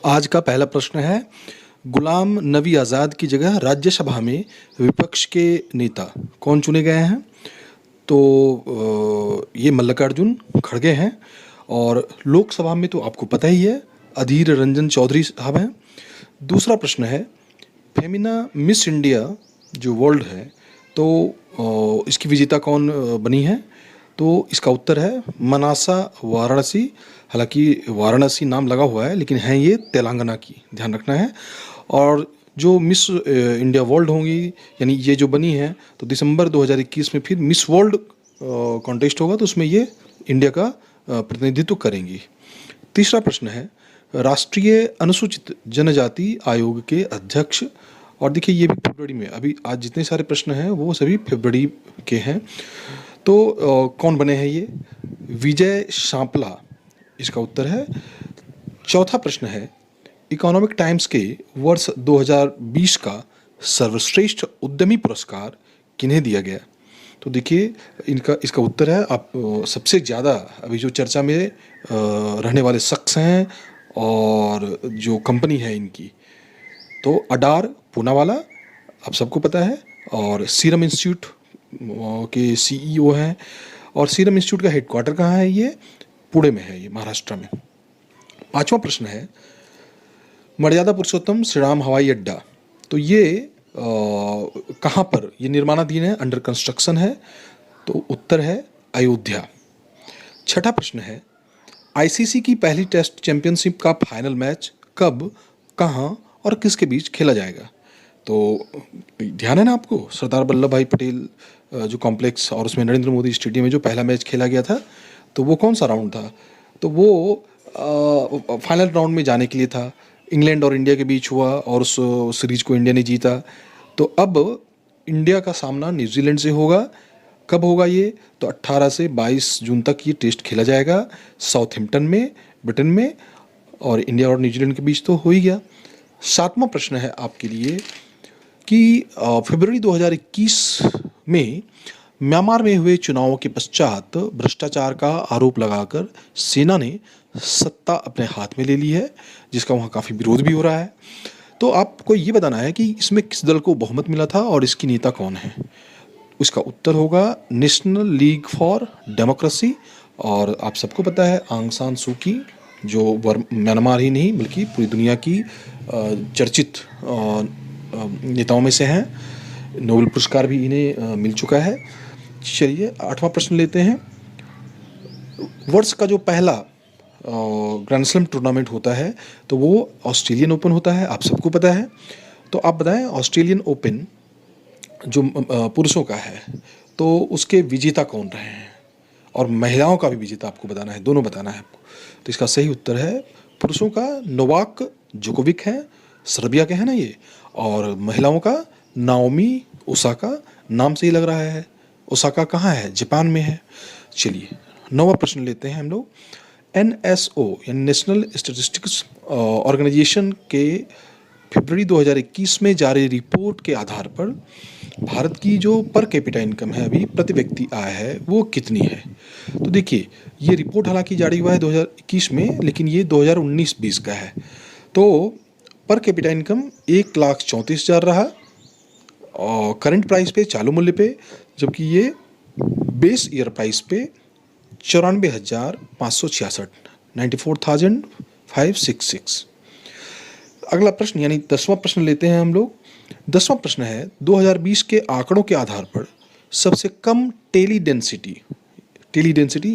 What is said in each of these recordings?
आज का पहला प्रश्न है, गुलाम नबी आज़ाद की जगह राज्यसभा में विपक्ष के नेता कौन चुने गए हैं? तो ये मल्लिकार्जुन खड़गे हैं। और लोकसभा में तो आपको पता ही है, अधीर रंजन चौधरी साहब हैं। दूसरा प्रश्न है, फेमिना मिस इंडिया जो वर्ल्ड है, तो इसकी विजेता कौन बनी है? तो इसका उत्तर है मनासा वाराणसी। हालांकि वाराणसी नाम लगा हुआ है, लेकिन है ये तेलंगाना की, ध्यान रखना है। और जो मिस इंडिया वर्ल्ड होंगी, यानी ये जो बनी है, तो दिसंबर 2021 में फिर मिस वर्ल्ड कॉन्टेस्ट होगा, तो उसमें ये इंडिया का प्रतिनिधित्व करेंगी। तीसरा प्रश्न है, राष्ट्रीय अनुसूचित जनजाति आयोग के अध्यक्ष, और देखिए ये भी फरवरी में, अभी आज जितने सारे प्रश्न हैं वो सभी फरवरी के हैं, तो कौन बने हैं ये? विजय शांपला इसका उत्तर है। चौथा प्रश्न है, इकोनॉमिक टाइम्स के वर्ष 2020 का सर्वश्रेष्ठ उद्यमी पुरस्कार किन्हें दिया गया? तो देखिए इसका उत्तर है, आप सबसे ज़्यादा अभी जो चर्चा में रहने वाले शख्स हैं और जो कंपनी है इनकी, तो अडार पूनावाला आप सबको पता है, और सीरम इंस्टीट्यूट के सीईओ हैं। और सीरम इंस्टीट्यूट का हेडक्वार्टर कहाँ है? ये पुणे में है, ये महाराष्ट्र में। पांचवा प्रश्न है, मर्यादा पुरुषोत्तम श्री राम हवाई अड्डा, तो ये कहाँ पर, ये निर्माणाधीन है, अंडर कंस्ट्रक्शन है, तो उत्तर है अयोध्या। छठा प्रश्न है, आईसीसी की पहली टेस्ट चैंपियनशिप का फाइनल मैच कब, कहाँ और किसके बीच खेला जाएगा? तो ध्यान है ना आपको, सरदार वल्लभ भाई पटेल जो कॉम्प्लेक्स और उसमें नरेंद्र मोदी स्टेडियम में जो पहला मैच खेला गया था, तो वो कौन सा राउंड था? तो वो फाइनल राउंड में जाने के लिए था। इंग्लैंड और इंडिया के बीच हुआ और उस सीरीज को इंडिया ने जीता। तो अब इंडिया का सामना न्यूजीलैंड से होगा। कब होगा ये? तो 18 से 22 जून तक ये टेस्ट खेला जाएगा साउथहैम्पटन में, ब्रिटेन में, और इंडिया और न्यूजीलैंड के बीच तो हो ही गया। सातवां प्रश्न है आपके लिए कि फरवरी 2021 में म्यांमार में हुए चुनावों के पश्चात भ्रष्टाचार का आरोप लगाकर सेना ने सत्ता अपने हाथ में ले ली है, जिसका वहाँ काफ़ी विरोध भी हो रहा है। तो आपको ये बताना है कि इसमें किस दल को बहुमत मिला था और इसकी नेता कौन है। इसका उत्तर होगा नेशनल लीग फॉर डेमोक्रेसी। और आप सबको पता है आंग सान सू की, जो म्यांमार ही नहीं बल्कि पूरी दुनिया की चर्चित नेताओं में से हैं। नोबेल पुरस्कार भी इन्हें मिल चुका है। चलिए आठवां प्रश्न लेते हैं। वर्ष का जो पहला ग्रैंड स्लैम टूर्नामेंट होता है, तो वो ऑस्ट्रेलियन ओपन होता है, आप सबको पता है। तो आप बताएं, ऑस्ट्रेलियन ओपन जो पुरुषों का है, तो उसके विजेता कौन रहे हैं? और महिलाओं का भी विजेता आपको बताना है, दोनों बताना है आपको। तो इसका सही उत्तर है, पुरुषों का नोवाक जोकोविक है, सर्बिया के हैं ना ये, और महिलाओं का नाओमी ओसाका, नाम से ही लग रहा है। ओसाका कहाँ है? जापान में है। चलिए 9वां प्रश्न लेते हैं हम लोग। NSO यानी नेशनल स्टैटिस्टिक्स ऑर्गेनाइजेशन के फरवरी 2021 में जारी रिपोर्ट के आधार पर भारत की जो पर कैपिटा इनकम है, अभी प्रति व्यक्ति आय है, वो कितनी है? तो देखिए ये रिपोर्ट हालांकि जारी हुआ है 2021 में, लेकिन ये 2019-20 का है। तो पर कैपिटा इनकम 1,34,000 रहा और करंट प्राइस पे, चालू मूल्य पे, जबकि ये बेस ईयर प्राइस पे 94,566, 94,566। अगला प्रश्न यानी 10वां प्रश्न लेते हैं हम लोग। 10वां प्रश्न है, 2020 के आंकड़ों के आधार पर सबसे कम टेली डेंसिटी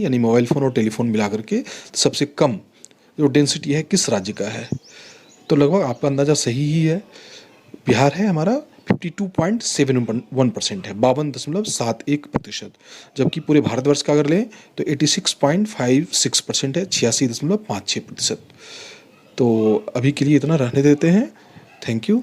यानी मोबाइल फ़ोन और टेलीफोन मिलाकर के सबसे कम जो डेंसिटी है किस राज्य का है? तो लगभग आपका अंदाज़ा सही ही है, बिहार है हमारा। 52.71% है, 52.71%। जबकि पूरे भारतवर्ष का अगर लें तो 86.56% है, 86.56%। तो अभी के लिए इतना रहने देते हैं। Thank you.